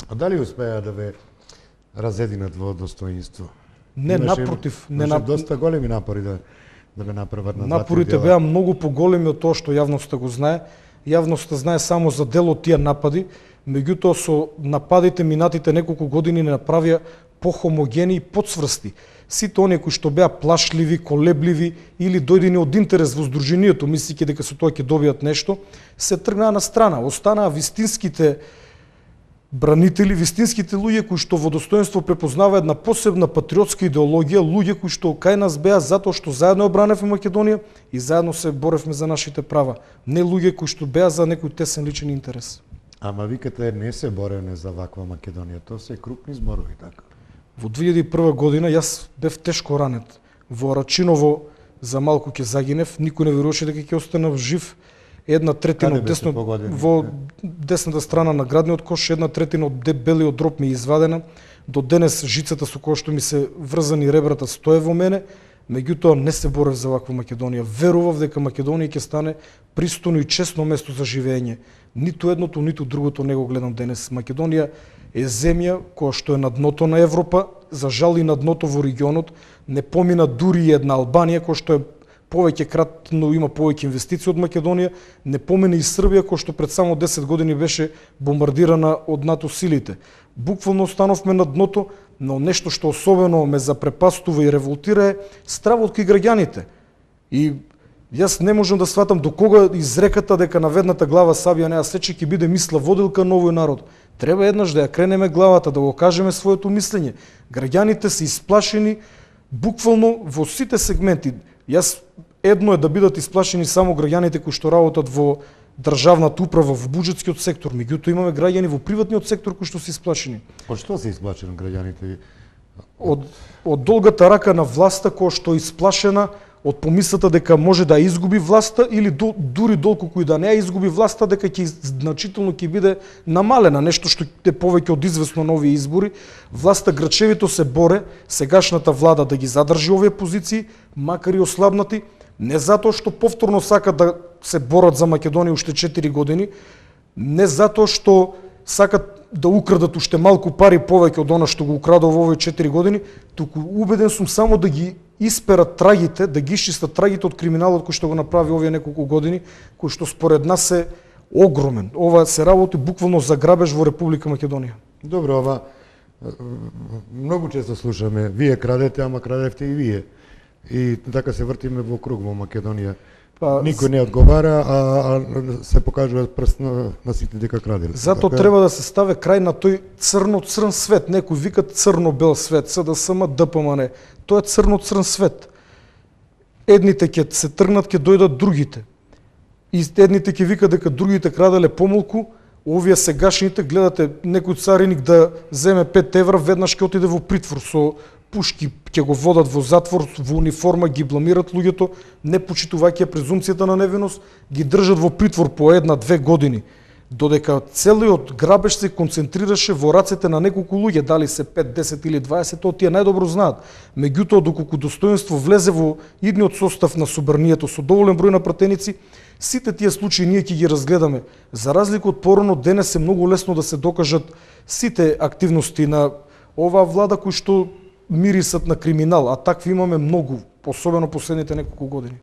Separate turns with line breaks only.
А дали успеа да ве разединат во достоинство?
Не, напротив.
Имаше доста големи напори да ве направат на
Напорите беа многу поголеми од тоа што јавноста го знае. Јавноста знае само за дел од тие напади, меѓутоа со нападите минатите неколку години не направија похомогени и подсврсти. Сите оние кои што беа плашливи, колебливи или дојдени од интерес во здруженијето, мислејќи дека со тоа ќе добијат нешто, се тргнаа на страна. Останаа вистинските бранители, вистинските луѓе кои што во достоинство препознава една посебна патриотска идеологија, луѓе кои што кај нас беа затоа што заедно обраневме Македонија и заедно се боревме за нашите права. Не луѓе кои што беа за некој тесен личен интерес.
Ама викате не се борене за ваква Македонија, тоа се крупни зборови така.
Во 2001 година јас бев тешко ранет. Во Рачиново за малку ќе загинев, никој не веруваше дека ќе останав жив. Една третина од во десната страна на градниот кош, една третина од дебелиот дроб ми е извадена. До денес жицата со која што ми се врзани ребрата стое во мене, меѓутоа не се борев за ваква Македонија. Верував дека Македонија ќе стане пристојно и честно место за живење. Ниту едното, ниту другото не го гледам денес. Македонија е земја која што е на дното на Европа, за жал и на дното во регионот, не помина дури и една Албанија која што е повеќе кратно има повеќе инвестиции од Македонија, не помина и Србија која што пред само 10 години беше бомбардирана од НАТО силите. Буквално остановме на дното, но нешто што особено ме запрепастува и револтира е стравот кај граѓаните. И јас не можам да сватам до кога изреката дека наведната глава сабија неа сече ќе биде мисла водилка на овој народ. Треба еднаш да ја кренеме главата, да го кажеме своето мислење. Граѓаните се исплашени буквално во сите сегменти. Јас едно е да бидат исплашени само граѓаните кои што работат во државната управа, во буџетскиот сектор, меѓутоа имаме граѓани во приватниот сектор кои што се исплашени.
Од што се исплашени граѓаните?
Од долгата рака на власта која што е исплашена од помислата дека може да изгуби власта или дури долку да не ја изгуби власта, дека ќе значително ќе биде намалена, нешто што е повеќе од известно на овие избори. Власта грчевито се боре сегашната влада да ги задржи овие позиции, макар и ослабнати, не затоа што повторно сакат да се борат за Македонија уште 4 години, не затоа што сакат да украдат уште малку пари повеќе од она што го украдува во овие 4 години, туку убеден сум само да ги исперат трагите, да ги исчистат трагите од криминалот кој што го направи овие неколку години, кој што според нас е огромен. Ова се работи буквално за грабеж во Република Македонија.
Добро, ова многу често слушаме, вие крадете, ама крадевте и вие. И така се вртиме во круг во Македонија. Никој не одговара, а се покажува прст на сите дека крадели.
Затоа треба да се стави крај на тој црно-црн свет. Некои викат црно-бел свет, СДСМ, ДПМН. Тоа е црно-црн свет. Едните ќе се тргнат, ќе дојдат другите. И едните ќе викат дека другите краделе помалку, овие сегашните гледате некој цариник да земе 5 евра, веднаш ќе отиде во притвор со пушки, ќе го водат во затвор, во униформа, ги бламират луѓето, не почитувајќи презумцијата на невиност, ги држат во притвор по 1-2 години, додека целиот грабеж се концентрираше во рацете на неколку луѓе, дали се 5, 10 или 20, тоа тие најдобро знаат. Меѓутоа, доколку достоинство влезе во идниот состав на собранието со доволен број на пратеници, сите тие случаи ние ќе ги разгледаме. За разлика од порано, денес е многу лесно да се докажат сите активности на оваа влада кои што мирисат на криминал, а такви имаме многу, особено последните неколку години.